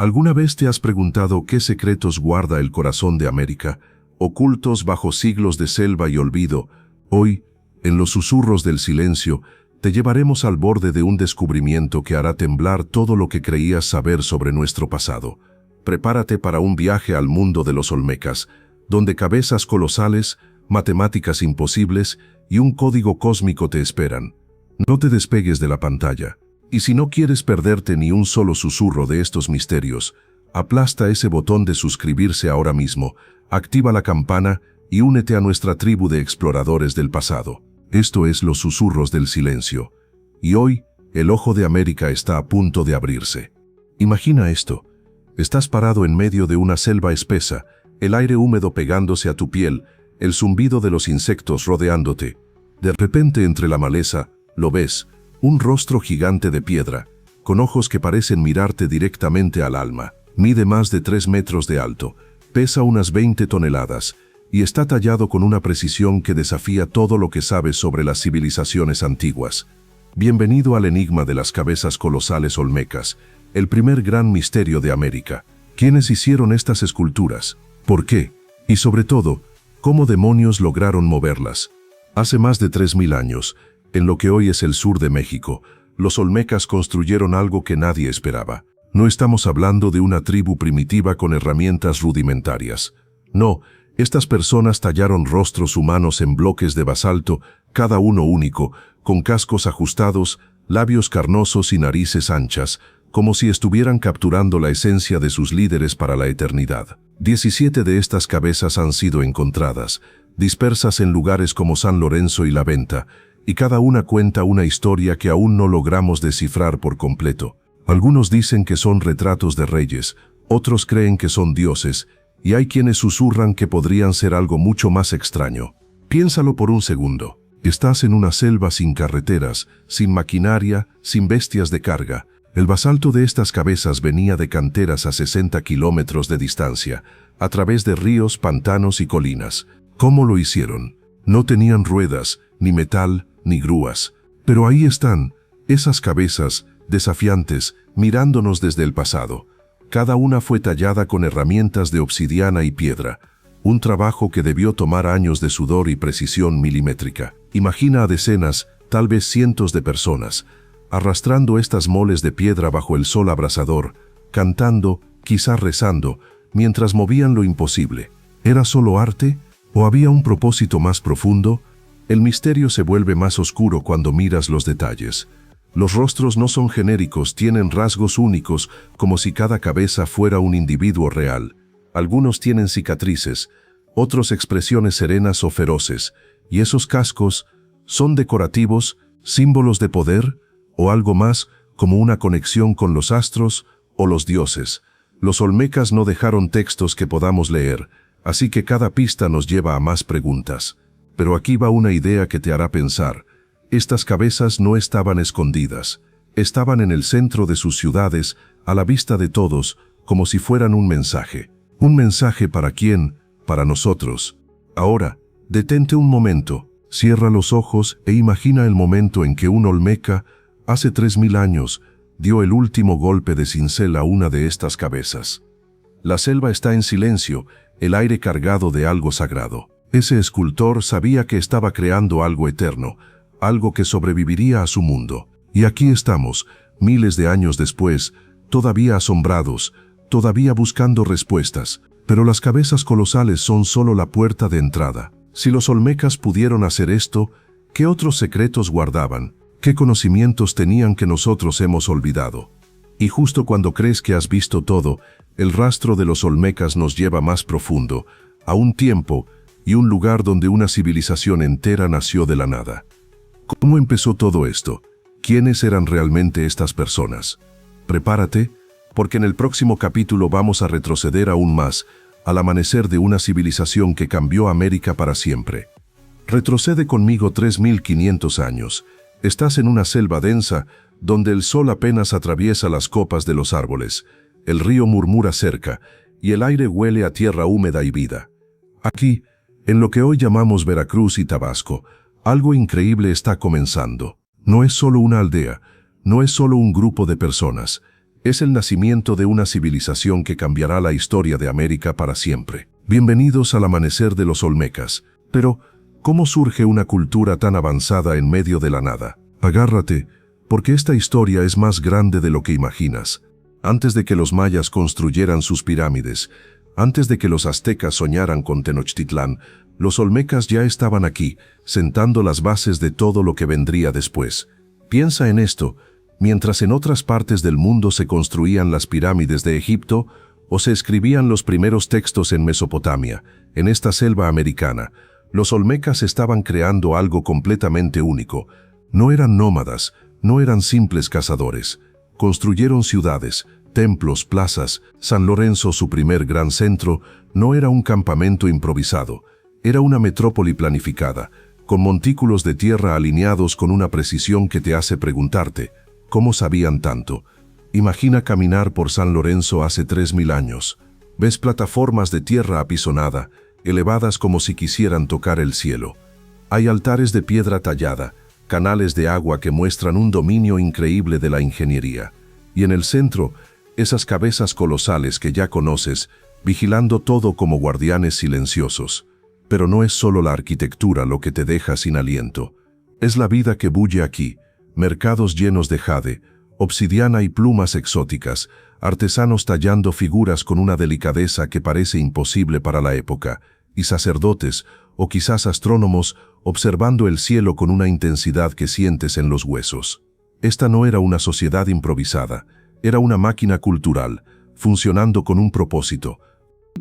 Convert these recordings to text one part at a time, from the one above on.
¿Alguna vez te has preguntado qué secretos guarda el corazón de América, ocultos bajo siglos de selva y olvido? Hoy, en los susurros del silencio, te llevaremos al borde de un descubrimiento que hará temblar todo lo que creías saber sobre nuestro pasado. Prepárate para un viaje al mundo de los olmecas, donde cabezas colosales, matemáticas imposibles y un código cósmico te esperan. No te despegues de la pantalla. Y si no quieres perderte ni un solo susurro de estos misterios, aplasta ese botón de suscribirse ahora mismo, activa la campana y únete a nuestra tribu de exploradores del pasado. Esto es Los Susurros del Silencio. Y hoy, el ojo de América está a punto de abrirse. Imagina esto. Estás parado en medio de una selva espesa, el aire húmedo pegándose a tu piel, el zumbido de los insectos rodeándote. De repente, entre la maleza, lo ves, un rostro gigante de piedra, con ojos que parecen mirarte directamente al alma. Mide más de 3 metros de alto, pesa unas 20 toneladas, y está tallado con una precisión que desafía todo lo que sabes sobre las civilizaciones antiguas. Bienvenido al enigma de las cabezas colosales olmecas, el primer gran misterio de América. ¿Quiénes hicieron estas esculturas? ¿Por qué? Y sobre todo, ¿cómo demonios lograron moverlas? Hace más de 3000 años, en lo que hoy es el sur de México, los olmecas construyeron algo que nadie esperaba. No estamos hablando de una tribu primitiva con herramientas rudimentarias. No, estas personas tallaron rostros humanos en bloques de basalto, cada uno único, con cascos ajustados, labios carnosos y narices anchas, como si estuvieran capturando la esencia de sus líderes para la eternidad. 17 de estas cabezas han sido encontradas, dispersas en lugares como San Lorenzo y La Venta, y cada una cuenta una historia que aún no logramos descifrar por completo. Algunos dicen que son retratos de reyes, otros creen que son dioses, y hay quienes susurran que podrían ser algo mucho más extraño. Piénsalo por un segundo. Estás en una selva sin carreteras, sin maquinaria, sin bestias de carga. El basalto de estas cabezas venía de canteras a 60 kilómetros de distancia, a través de ríos, pantanos y colinas. ¿Cómo lo hicieron? No tenían ruedas, ni metal, ni grúas. Pero ahí están, esas cabezas, desafiantes, mirándonos desde el pasado. Cada una fue tallada con herramientas de obsidiana y piedra, un trabajo que debió tomar años de sudor y precisión milimétrica. Imagina a decenas, tal vez cientos de personas, arrastrando estas moles de piedra bajo el sol abrasador, cantando, quizás rezando, mientras movían lo imposible. ¿Era solo arte? ¿O había un propósito más profundo? El misterio se vuelve más oscuro cuando miras los detalles. Los rostros no son genéricos, tienen rasgos únicos, como si cada cabeza fuera un individuo real. Algunos tienen cicatrices, otros expresiones serenas o feroces, y esos cascos son decorativos, símbolos de poder, o algo más, como una conexión con los astros o los dioses. Los olmecas no dejaron textos que podamos leer, así que cada pista nos lleva a más preguntas. Pero aquí va una idea que te hará pensar. Estas cabezas no estaban escondidas. Estaban en el centro de sus ciudades, a la vista de todos, como si fueran un mensaje. ¿Un mensaje para quién? Para nosotros. Ahora, detente un momento, cierra los ojos e imagina el momento en que un olmeca, hace 3000 años, dio el último golpe de cincel a una de estas cabezas. La selva está en silencio, el aire cargado de algo sagrado. Ese escultor sabía que estaba creando algo eterno, algo que sobreviviría a su mundo. Y aquí estamos, miles de años después, todavía asombrados, todavía buscando respuestas. Pero las cabezas colosales son solo la puerta de entrada. Si los olmecas pudieron hacer esto, ¿qué otros secretos guardaban? ¿Qué conocimientos tenían que nosotros hemos olvidado? Y justo cuando crees que has visto todo, el rastro de los olmecas nos lleva más profundo, a un tiempo y un lugar donde una civilización entera nació de la nada. ¿Cómo empezó todo esto? ¿Quiénes eran realmente estas personas? Prepárate, porque en el próximo capítulo vamos a retroceder aún más, al amanecer de una civilización que cambió América para siempre. Retrocede conmigo 3500 años. Estás en una selva densa, donde el sol apenas atraviesa las copas de los árboles, el río murmura cerca, y el aire huele a tierra húmeda y vida. Aquí, en lo que hoy llamamos Veracruz y Tabasco, algo increíble está comenzando. No es solo una aldea, no es solo un grupo de personas, Es el nacimiento de una civilización que cambiará la historia de América para siempre. Bienvenidos al amanecer de los Olmecas. Pero, ¿cómo surge una cultura tan avanzada en medio de la nada? Agárrate, porque esta historia es más grande de lo que imaginas. Antes de que los mayas construyeran sus pirámides, antes de que los aztecas soñaran con Tenochtitlán, los olmecas ya estaban aquí, sentando las bases de todo lo que vendría después. Piensa en esto, mientras en otras partes del mundo se construían las pirámides de Egipto o se escribían los primeros textos en Mesopotamia, en esta selva americana, los olmecas estaban creando algo completamente único. No eran nómadas, no eran simples cazadores. Construyeron ciudades, templos, plazas. San Lorenzo, su primer gran centro, no era un campamento improvisado. Era una metrópoli planificada, con montículos de tierra alineados con una precisión que te hace preguntarte, ¿cómo sabían tanto? Imagina caminar por San Lorenzo hace 3000 años. Ves plataformas de tierra apisonada, elevadas como si quisieran tocar el cielo. Hay altares de piedra tallada, canales de agua que muestran un dominio increíble de la ingeniería. Y en el centro, esas cabezas colosales que ya conoces, vigilando todo como guardianes silenciosos. Pero no es solo la arquitectura lo que te deja sin aliento. Es la vida que bulle aquí, mercados llenos de jade, obsidiana y plumas exóticas, artesanos tallando figuras con una delicadeza que parece imposible para la época, y sacerdotes, o quizás astrónomos, observando el cielo con una intensidad que sientes en los huesos. Esta no era una sociedad improvisada, era una máquina cultural, funcionando con un propósito.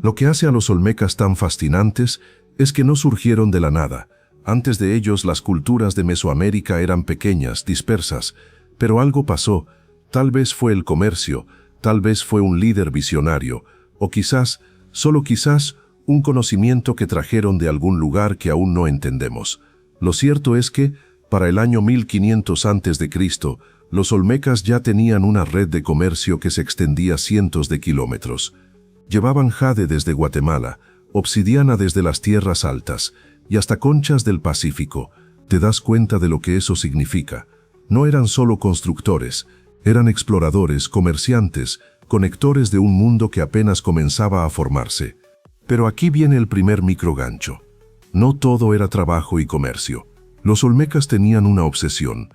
Lo que hace a los olmecas tan fascinantes es que no surgieron de la nada. Antes de ellos, las culturas de Mesoamérica eran pequeñas, dispersas, pero algo pasó. Tal vez fue el comercio, tal vez fue un líder visionario, o quizás, solo quizás, un conocimiento que trajeron de algún lugar que aún no entendemos. Lo cierto es que, para el año 1500 a.C., los olmecas ya tenían una red de comercio que se extendía cientos de kilómetros. Llevaban jade desde Guatemala, obsidiana desde las tierras altas, y hasta conchas del Pacífico. Te das cuenta de lo que eso significa. No eran solo constructores, eran exploradores, comerciantes, conectores de un mundo que apenas comenzaba a formarse. Pero aquí viene el primer microgancho. No todo era trabajo y comercio. Los olmecas tenían una obsesión,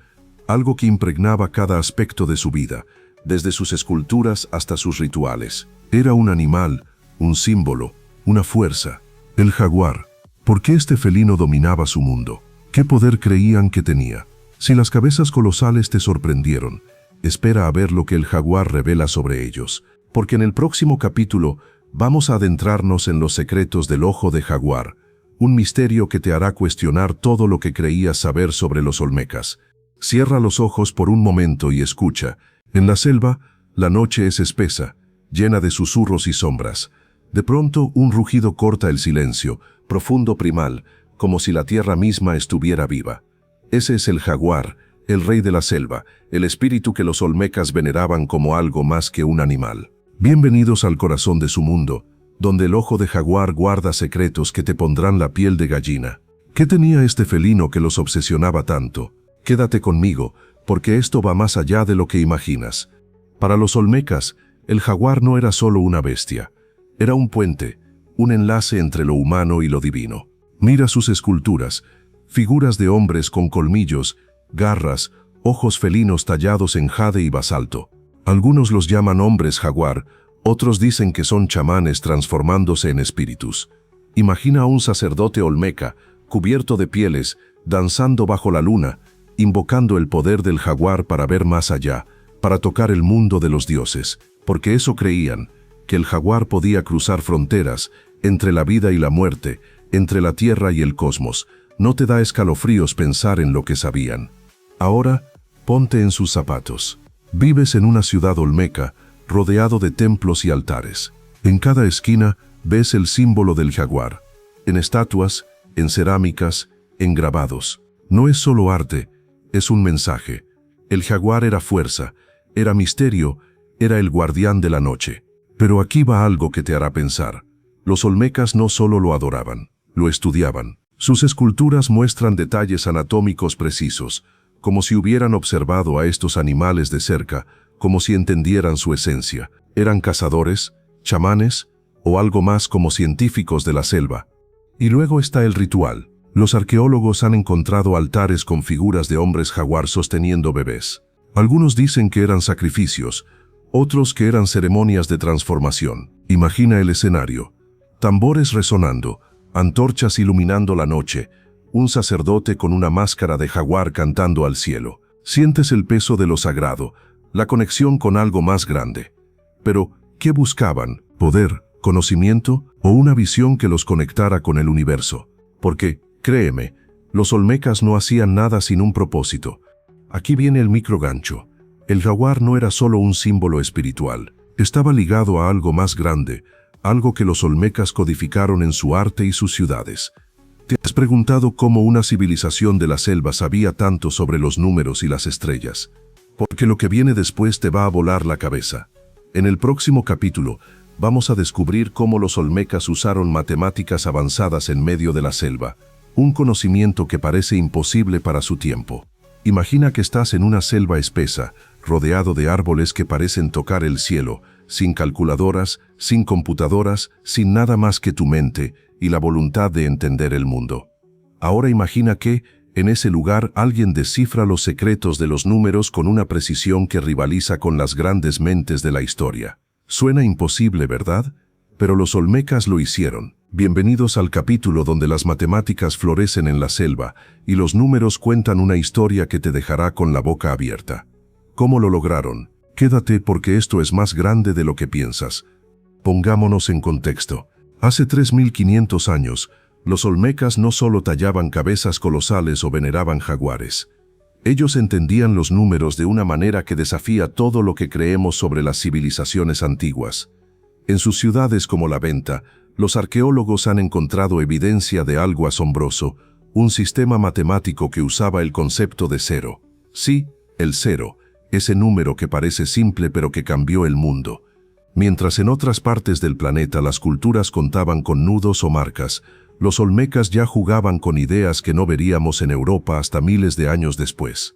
algo que impregnaba cada aspecto de su vida, desde sus esculturas hasta sus rituales. Era un animal, un símbolo, una fuerza. El jaguar. ¿Por qué este felino dominaba su mundo? ¿Qué poder creían que tenía? Si las cabezas colosales te sorprendieron, espera a ver lo que el jaguar revela sobre ellos, porque en el próximo capítulo vamos a adentrarnos en los secretos del ojo de jaguar, un misterio que te hará cuestionar todo lo que creías saber sobre los olmecas. Cierra los ojos por un momento y escucha. En la selva, la noche es espesa, llena de susurros y sombras. De pronto, un rugido corta el silencio, profundo, primal, como si la tierra misma estuviera viva. Ese es el jaguar, el rey de la selva, el espíritu que los olmecas veneraban como algo más que un animal. Bienvenidos al corazón de su mundo, donde el ojo de jaguar guarda secretos que te pondrán la piel de gallina. ¿Qué tenía este felino que los obsesionaba tanto? Quédate conmigo, porque esto va más allá de lo que imaginas. Para los olmecas, el jaguar no era solo una bestia. Era un puente, un enlace entre lo humano y lo divino. Mira sus esculturas, figuras de hombres con colmillos, garras, ojos felinos tallados en jade y basalto. Algunos los llaman hombres jaguar, otros dicen que son chamanes transformándose en espíritus. Imagina a un sacerdote olmeca, cubierto de pieles, danzando bajo la luna, invocando el poder del jaguar para ver más allá, para tocar el mundo de los dioses, porque eso creían, que el jaguar podía cruzar fronteras entre la vida y la muerte, entre la tierra y el cosmos. No te da escalofríos pensar en lo que sabían. Ahora, ponte en sus zapatos. Vives en una ciudad olmeca, rodeado de templos y altares. En cada esquina ves el símbolo del jaguar, en estatuas, en cerámicas, en grabados. No es solo arte, es un mensaje. El jaguar era fuerza, era misterio, era el guardián de la noche. Pero aquí va algo que te hará pensar. Los olmecas no solo lo adoraban, lo estudiaban. Sus esculturas muestran detalles anatómicos precisos, como si hubieran observado a estos animales de cerca, como si entendieran su esencia. Eran cazadores, chamanes o algo más como científicos de la selva. Y luego está el ritual. Los arqueólogos han encontrado altares con figuras de hombres jaguar sosteniendo bebés. Algunos dicen que eran sacrificios, otros que eran ceremonias de transformación. Imagina el escenario. Tambores resonando, antorchas iluminando la noche, un sacerdote con una máscara de jaguar cantando al cielo. Sientes el peso de lo sagrado, la conexión con algo más grande. Pero, ¿qué buscaban? ¿Poder, conocimiento o una visión que los conectara con el universo? Porque, créeme, los olmecas no hacían nada sin un propósito. Aquí viene el microgancho. El jaguar no era solo un símbolo espiritual, estaba ligado a algo más grande, algo que los olmecas codificaron en su arte y sus ciudades. ¿Te has preguntado cómo una civilización de la selva sabía tanto sobre los números y las estrellas? Porque lo que viene después te va a volar la cabeza. En el próximo capítulo, vamos a descubrir cómo los olmecas usaron matemáticas avanzadas en medio de la selva, un conocimiento que parece imposible para su tiempo. Imagina que estás en una selva espesa, rodeado de árboles que parecen tocar el cielo, sin calculadoras, sin computadoras, sin nada más que tu mente y la voluntad de entender el mundo. Ahora imagina que, en ese lugar, alguien descifra los secretos de los números con una precisión que rivaliza con las grandes mentes de la historia. Suena imposible, ¿verdad? Pero los olmecas lo hicieron. Bienvenidos al capítulo donde las matemáticas florecen en la selva y los números cuentan una historia que te dejará con la boca abierta. ¿Cómo lo lograron? Quédate porque esto es más grande de lo que piensas. Pongámonos en contexto. Hace 3500 años, los olmecas no solo tallaban cabezas colosales o veneraban jaguares. Ellos entendían los números de una manera que desafía todo lo que creemos sobre las civilizaciones antiguas. En sus ciudades como La Venta, los arqueólogos han encontrado evidencia de algo asombroso, un sistema matemático que usaba el concepto de cero. Sí, el cero, ese número que parece simple pero que cambió el mundo. Mientras en otras partes del planeta las culturas contaban con nudos o marcas, los olmecas ya jugaban con ideas que no veríamos en Europa hasta miles de años después.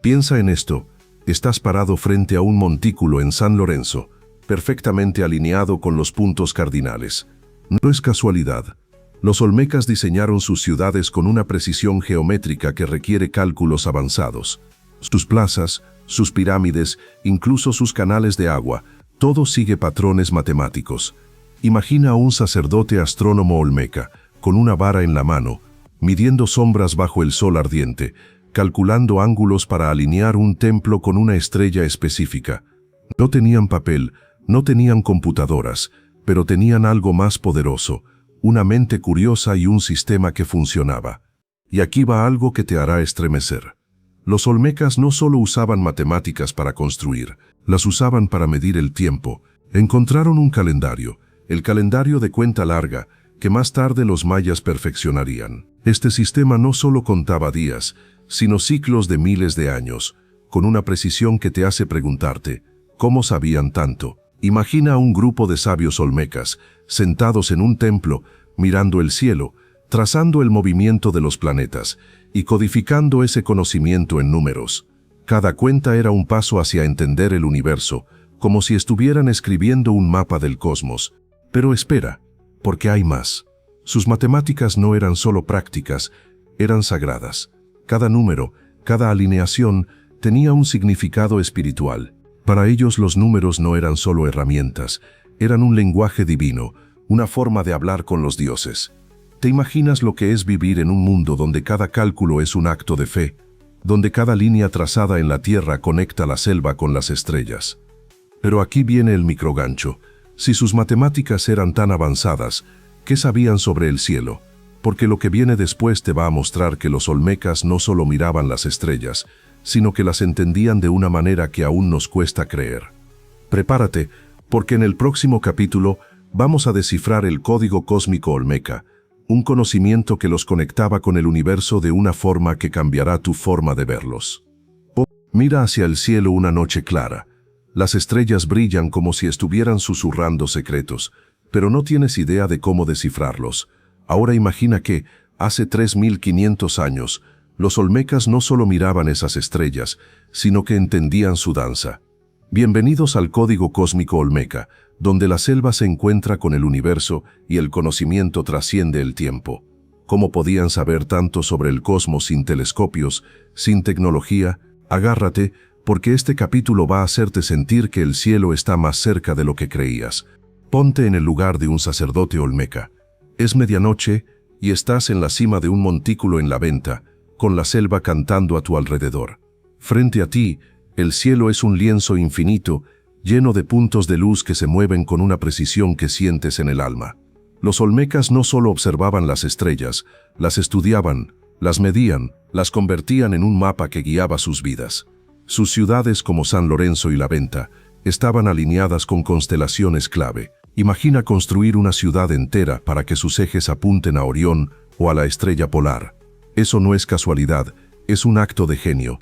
Piensa en esto, estás parado frente a un montículo en San Lorenzo, perfectamente alineado con los puntos cardinales. No es casualidad. Los olmecas diseñaron sus ciudades con una precisión geométrica que requiere cálculos avanzados. Sus plazas, sus pirámides, incluso sus canales de agua, todo sigue patrones matemáticos. Imagina a un sacerdote astrónomo olmeca, con una vara en la mano, midiendo sombras bajo el sol ardiente, calculando ángulos para alinear un templo con una estrella específica. No tenían papel, no tenían computadoras, pero tenían algo más poderoso, una mente curiosa y un sistema que funcionaba. Y aquí va algo que te hará estremecer. Los olmecas no solo usaban matemáticas para construir, las usaban para medir el tiempo. Encontraron un calendario, el calendario de cuenta larga, que más tarde los mayas perfeccionarían. Este sistema no solo contaba días, sino ciclos de miles de años, con una precisión que te hace preguntarte, ¿cómo sabían tanto? Imagina a un grupo de sabios olmecas, sentados en un templo, mirando el cielo, trazando el movimiento de los planetas y codificando ese conocimiento en números. Cada cuenta era un paso hacia entender el universo, como si estuvieran escribiendo un mapa del cosmos. Pero espera, porque hay más. Sus matemáticas no eran solo prácticas, eran sagradas. Cada número, cada alineación, tenía un significado espiritual. Para ellos los números no eran solo herramientas, eran un lenguaje divino, una forma de hablar con los dioses. ¿Te imaginas lo que es vivir en un mundo donde cada cálculo es un acto de fe, donde cada línea trazada en la tierra conecta la selva con las estrellas? Pero aquí viene el microgancho. Si sus matemáticas eran tan avanzadas, ¿qué sabían sobre el cielo? Porque lo que viene después te va a mostrar que los olmecas no solo miraban las estrellas, sino que las entendían de una manera que aún nos cuesta creer. Prepárate, porque en el próximo capítulo vamos a descifrar el código cósmico olmeca, un conocimiento que los conectaba con el universo de una forma que cambiará tu forma de verlos. Mira hacia el cielo una noche clara. Las estrellas brillan como si estuvieran susurrando secretos, pero no tienes idea de cómo descifrarlos. Ahora imagina que, hace 3500 años, los olmecas no solo miraban esas estrellas, sino que entendían su danza. Bienvenidos al Código Cósmico Olmeca, donde la selva se encuentra con el universo y el conocimiento trasciende el tiempo. ¿Cómo podían saber tanto sobre el cosmos sin telescopios, sin tecnología? Agárrate, porque este capítulo va a hacerte sentir que el cielo está más cerca de lo que creías. Ponte en el lugar de un sacerdote olmeca. Es medianoche y estás en la cima de un montículo en la venta, con la selva cantando a tu alrededor. Frente a ti, el cielo es un lienzo infinito, lleno de puntos de luz que se mueven con una precisión que sientes en el alma. Los olmecas no solo observaban las estrellas, las estudiaban, las medían, las convertían en un mapa que guiaba sus vidas. Sus ciudades como San Lorenzo y La Venta estaban alineadas con constelaciones clave. Imagina construir una ciudad entera para que sus ejes apunten a Orión o a la estrella polar. Eso no es casualidad, es un acto de genio.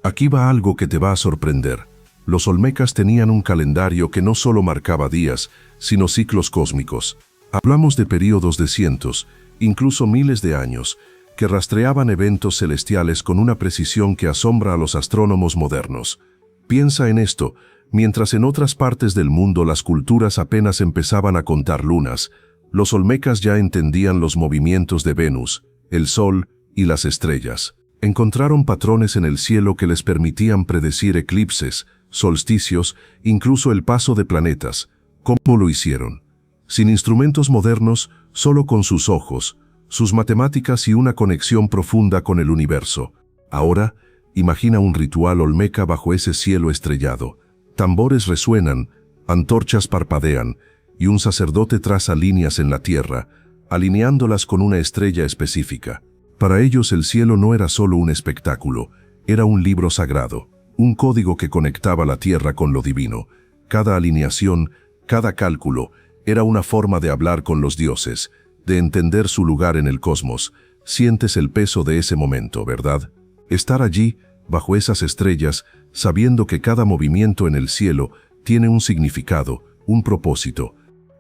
Aquí va algo que te va a sorprender. Los olmecas tenían un calendario que no solo marcaba días, sino ciclos cósmicos. Hablamos de períodos de cientos, incluso miles de años, que rastreaban eventos celestiales con una precisión que asombra a los astrónomos modernos. Piensa en esto, mientras en otras partes del mundo las culturas apenas empezaban a contar lunas, los olmecas ya entendían los movimientos de Venus, el Sol y las estrellas. Encontraron patrones en el cielo que les permitían predecir eclipses, solsticios, incluso el paso de planetas. ¿Cómo lo hicieron? Sin instrumentos modernos, solo con sus ojos, sus matemáticas y una conexión profunda con el universo. Ahora, imagina un ritual olmeca bajo ese cielo estrellado. Tambores resuenan, antorchas parpadean, y un sacerdote traza líneas en la tierra, alineándolas con una estrella específica. Para ellos el cielo no era solo un espectáculo, era un libro sagrado, un código que conectaba la tierra con lo divino. Cada alineación, cada cálculo, era una forma de hablar con los dioses, de entender su lugar en el cosmos. Sientes el peso de ese momento, ¿verdad? Estar allí, bajo esas estrellas, sabiendo que cada movimiento en el cielo tiene un significado, un propósito.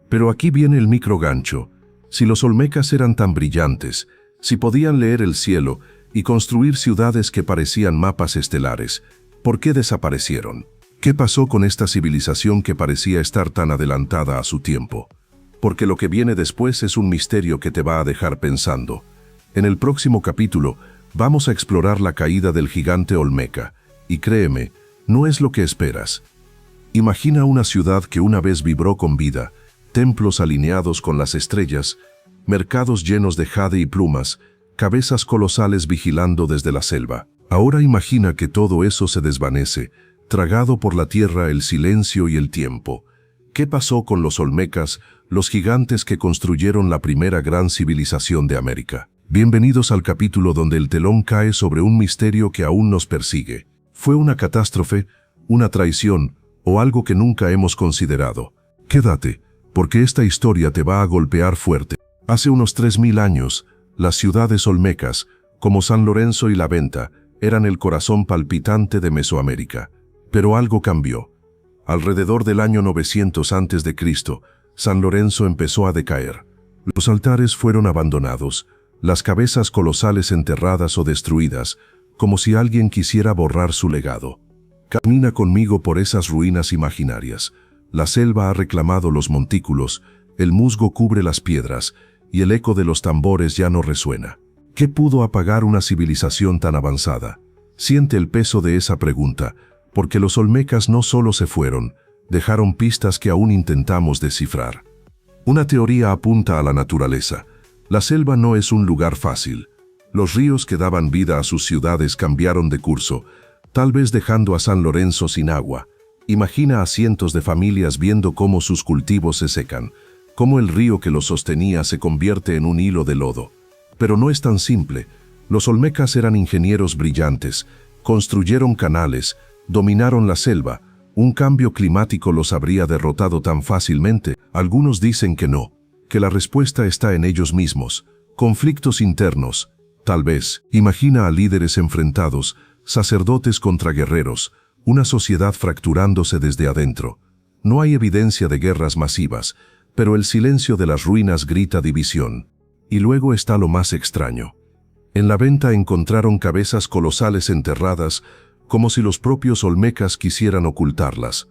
Pero aquí viene el microgancho. Si los olmecas eran tan brillantes, si podían leer el cielo y construir ciudades que parecían mapas estelares, ¿por qué desaparecieron? ¿Qué pasó con esta civilización que parecía estar tan adelantada a su tiempo? Porque lo que viene después es un misterio que te va a dejar pensando. En el próximo capítulo vamos a explorar la caída del gigante olmeca, y créeme, no es lo que esperas. Imagina una ciudad que una vez vibró con vida, templos alineados con las estrellas, mercados llenos de jade y plumas, cabezas colosales vigilando desde la selva. Ahora imagina que todo eso se desvanece, tragado por la tierra, el silencio y el tiempo. ¿Qué pasó con los olmecas, los gigantes que construyeron la primera gran civilización de América? Bienvenidos al capítulo donde el telón cae sobre un misterio que aún nos persigue. ¿Fue una catástrofe, una traición o algo que nunca hemos considerado? Quédate, porque esta historia te va a golpear fuerte. Hace unos 3000 años, las ciudades olmecas, como San Lorenzo y La Venta, eran el corazón palpitante de Mesoamérica. Pero algo cambió. Alrededor del año 900 a.C., San Lorenzo empezó a decaer. Los altares fueron abandonados, las cabezas colosales enterradas o destruidas, como si alguien quisiera borrar su legado. Camina conmigo por esas ruinas imaginarias. La selva ha reclamado los montículos, el musgo cubre las piedras, y el eco de los tambores ya no resuena. ¿Qué pudo apagar una civilización tan avanzada? Siente el peso de esa pregunta, porque los olmecas no solo se fueron, dejaron pistas que aún intentamos descifrar. Una teoría apunta a la naturaleza. La selva no es un lugar fácil. Los ríos que daban vida a sus ciudades cambiaron de curso, tal vez dejando a San Lorenzo sin agua. Imagina a cientos de familias viendo cómo sus cultivos se secan, cómo el río que los sostenía se convierte en un hilo de lodo. Pero no es tan simple. Los olmecas eran ingenieros brillantes, construyeron canales, dominaron la selva. ¿Un cambio climático los habría derrotado tan fácilmente? Algunos dicen que no, que la respuesta está en ellos mismos. Conflictos internos, tal vez. Imagina a líderes enfrentados, sacerdotes contra guerreros, una sociedad fracturándose desde adentro. No hay evidencia de guerras masivas, pero el silencio de las ruinas grita división. Y luego está lo más extraño. En La Venta encontraron cabezas colosales enterradas, como si los propios olmecas quisieran ocultarlas.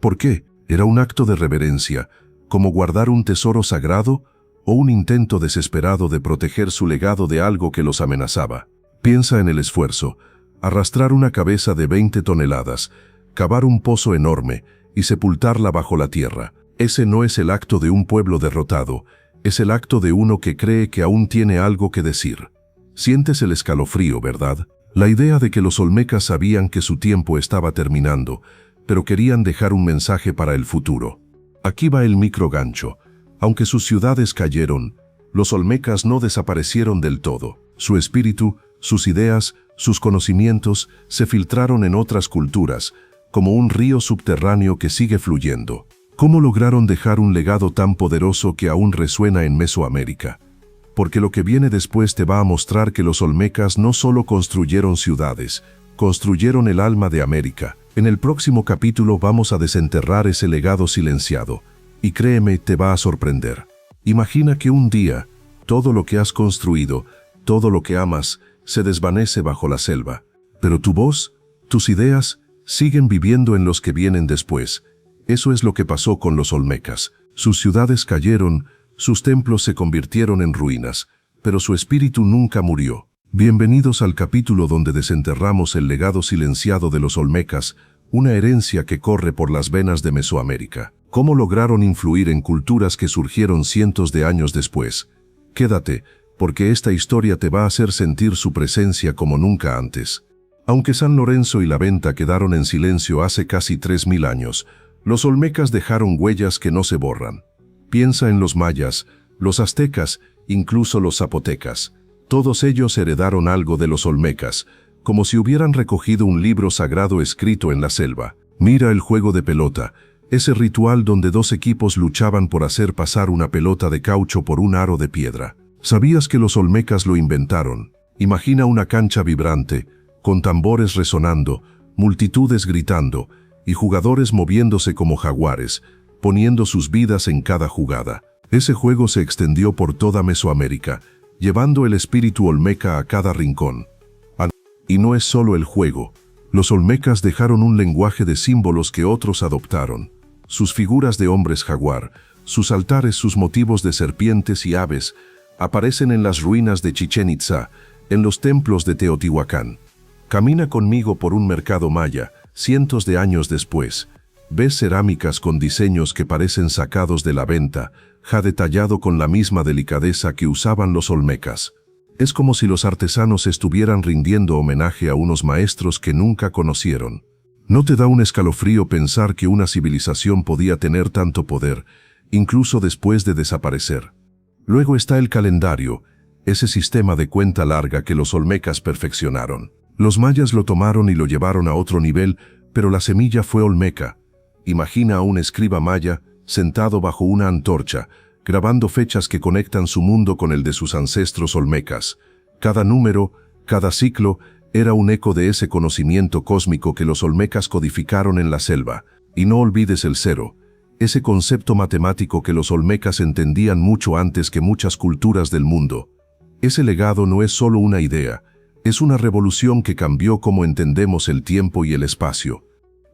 ¿Por qué? Era un acto de reverencia, como guardar un tesoro sagrado o un intento desesperado de proteger su legado de algo que los amenazaba. Piensa en el esfuerzo: arrastrar una cabeza de 20 toneladas, cavar un pozo enorme y sepultarla bajo la tierra. Ese no es el acto de un pueblo derrotado, es el acto de uno que cree que aún tiene algo que decir. Sientes el escalofrío, ¿verdad? La idea de que los olmecas sabían que su tiempo estaba terminando, pero querían dejar un mensaje para el futuro. Aquí va el microgancho. Aunque sus ciudades cayeron, los olmecas no desaparecieron del todo. Su espíritu, sus ideas, sus conocimientos se filtraron en otras culturas, como un río subterráneo que sigue fluyendo. ¿Cómo lograron dejar un legado tan poderoso que aún resuena en Mesoamérica? Porque lo que viene después te va a mostrar que los olmecas no solo construyeron ciudades, construyeron el alma de América. En el próximo capítulo vamos a desenterrar ese legado silenciado, y créeme, te va a sorprender. Imagina que un día, todo lo que has construido, todo lo que amas, se desvanece bajo la selva, pero tu voz, tus ideas, siguen viviendo en los que vienen después. Eso es lo que pasó con los olmecas. Sus ciudades cayeron, sus templos se convirtieron en ruinas, pero su espíritu nunca murió. Bienvenidos al capítulo donde desenterramos el legado silenciado de los olmecas, una herencia que corre por las venas de Mesoamérica. ¿Cómo lograron influir en culturas que surgieron cientos de años después? Quédate, porque esta historia te va a hacer sentir su presencia como nunca antes. Aunque San Lorenzo y la Venta quedaron en silencio hace casi 3000 años, los olmecas dejaron huellas que no se borran. Piensa en los mayas, los aztecas, incluso los zapotecas. Todos ellos heredaron algo de los olmecas, como si hubieran recogido un libro sagrado escrito en la selva. Mira el juego de pelota, ese ritual donde dos equipos luchaban por hacer pasar una pelota de caucho por un aro de piedra. ¿Sabías que los olmecas lo inventaron? Imagina una cancha vibrante, con tambores resonando, multitudes gritando, y jugadores moviéndose como jaguares, poniendo sus vidas en cada jugada. Ese juego se extendió por toda Mesoamérica, llevando el espíritu olmeca a cada rincón. Y no es solo el juego. Los olmecas dejaron un lenguaje de símbolos que otros adoptaron. Sus figuras de hombres jaguar, sus altares, sus motivos de serpientes y aves, aparecen en las ruinas de Chichén Itzá, en los templos de Teotihuacán. Camina conmigo por un mercado maya, cientos de años después. Ves cerámicas con diseños que parecen sacados de la venta, jade tallado con la misma delicadeza que usaban los olmecas. Es como si los artesanos estuvieran rindiendo homenaje a unos maestros que nunca conocieron. ¿No te da un escalofrío pensar que una civilización podía tener tanto poder, incluso después de desaparecer? Luego está el calendario, ese sistema de cuenta larga que los olmecas perfeccionaron. Los mayas lo tomaron y lo llevaron a otro nivel, pero la semilla fue olmeca. Imagina a un escriba maya, sentado bajo una antorcha, grabando fechas que conectan su mundo con el de sus ancestros olmecas. Cada número, cada ciclo, era un eco de ese conocimiento cósmico que los olmecas codificaron en la selva. Y no olvides el cero, ese concepto matemático que los olmecas entendían mucho antes que muchas culturas del mundo. Ese legado no es solo una idea, es una revolución que cambió cómo entendemos el tiempo y el espacio.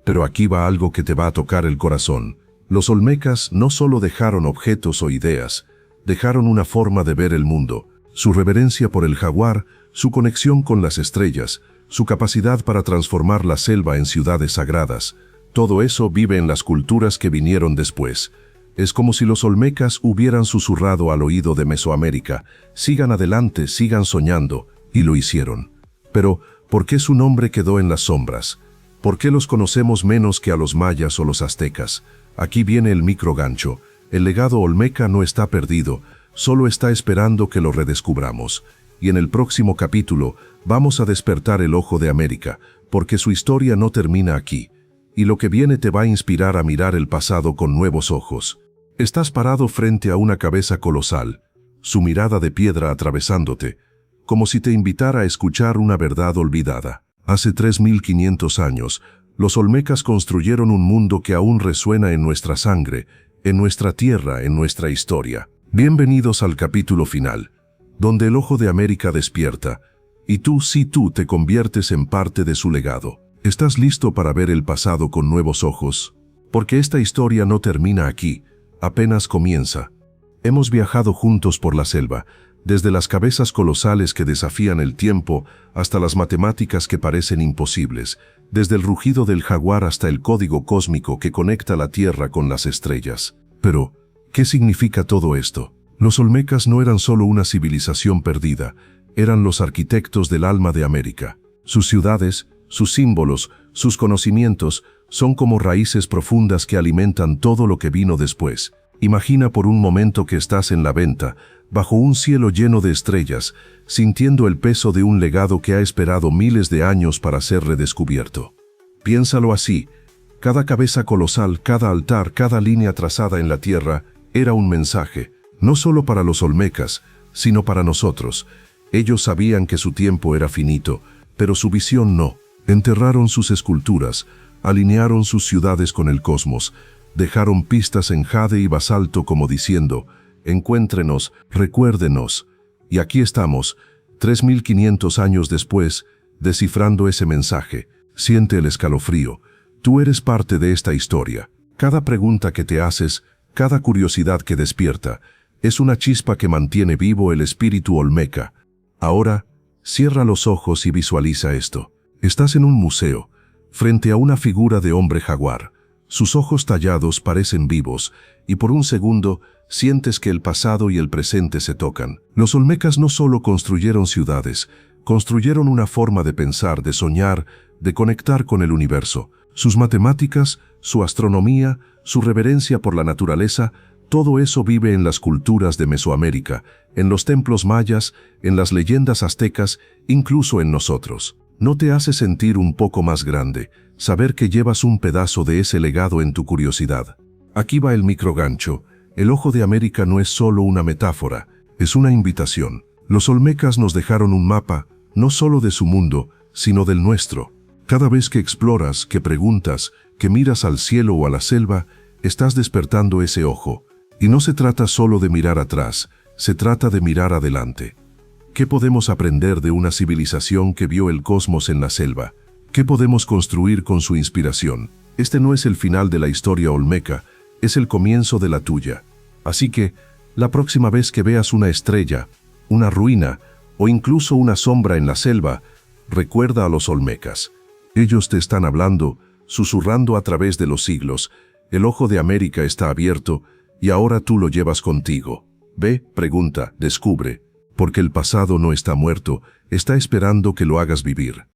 Pero aquí va algo que te va a tocar el corazón. Los olmecas no solo dejaron objetos o ideas, dejaron una forma de ver el mundo. Su reverencia por el jaguar, su conexión con las estrellas, su capacidad para transformar la selva en ciudades sagradas, todo eso vive en las culturas que vinieron después. Es como si los olmecas hubieran susurrado al oído de Mesoamérica: sigan adelante, sigan soñando, y lo hicieron. Pero, ¿por qué su nombre quedó en las sombras? ¿Por qué los conocemos menos que a los mayas o los aztecas? Aquí viene el microgancho. El legado olmeca no está perdido, solo está esperando que lo redescubramos. Y en el próximo capítulo vamos a despertar el ojo de América, porque su historia no termina aquí. Y lo que viene te va a inspirar a mirar el pasado con nuevos ojos. Estás parado frente a una cabeza colosal, su mirada de piedra atravesándote, como si te invitara a escuchar una verdad olvidada. Hace 3500 años, los olmecas construyeron un mundo que aún resuena en nuestra sangre, en nuestra tierra, en nuestra historia. Bienvenidos al capítulo final, donde el ojo de América despierta, y tú, sí tú, te conviertes en parte de su legado. ¿Estás listo para ver el pasado con nuevos ojos? Porque esta historia no termina aquí, apenas comienza. Hemos viajado juntos por la selva, desde las cabezas colosales que desafían el tiempo hasta las matemáticas que parecen imposibles, desde el rugido del jaguar hasta el código cósmico que conecta la Tierra con las estrellas. Pero, ¿qué significa todo esto? Los olmecas no eran solo una civilización perdida, eran los arquitectos del alma de América. Sus ciudades, sus símbolos, sus conocimientos son como raíces profundas que alimentan todo lo que vino después. Imagina por un momento que estás en la venta, bajo un cielo lleno de estrellas, sintiendo el peso de un legado que ha esperado miles de años para ser redescubierto. Piénsalo así, cada cabeza colosal, cada altar, cada línea trazada en la tierra, era un mensaje, no solo para los olmecas, sino para nosotros. Ellos sabían que su tiempo era finito, pero su visión no. Enterraron sus esculturas, alinearon sus ciudades con el cosmos, dejaron pistas en jade y basalto como diciendo, encuéntrenos, recuérdenos. Y aquí estamos, 3500 años después, descifrando ese mensaje. Siente el escalofrío. Tú eres parte de esta historia. Cada pregunta que te haces, cada curiosidad que despierta, es una chispa que mantiene vivo el espíritu olmeca. Ahora, cierra los ojos y visualiza esto. Estás en un museo, frente a una figura de hombre jaguar. Sus ojos tallados parecen vivos, y por un segundo sientes que el pasado y el presente se tocan. Los olmecas no solo construyeron ciudades, construyeron una forma de pensar, de soñar, de conectar con el universo. Sus matemáticas, su astronomía, su reverencia por la naturaleza, todo eso vive en las culturas de Mesoamérica, en los templos mayas, en las leyendas aztecas, incluso en nosotros. ¿No te hace sentir un poco más grande, saber que llevas un pedazo de ese legado en tu curiosidad? Aquí va el microgancho. El ojo de América no es solo una metáfora, es una invitación. Los olmecas nos dejaron un mapa, no solo de su mundo, sino del nuestro. Cada vez que exploras, que preguntas, que miras al cielo o a la selva, estás despertando ese ojo. Y no se trata solo de mirar atrás, se trata de mirar adelante. ¿Qué podemos aprender de una civilización que vio el cosmos en la selva? ¿Qué podemos construir con su inspiración? Este no es el final de la historia olmeca, es el comienzo de la tuya. Así que, la próxima vez que veas una estrella, una ruina o incluso una sombra en la selva, recuerda a los olmecas. Ellos te están hablando, susurrando a través de los siglos. El ojo de América está abierto y ahora tú lo llevas contigo. Ve, pregunta, descubre. Porque el pasado no está muerto, está esperando que lo hagas vivir.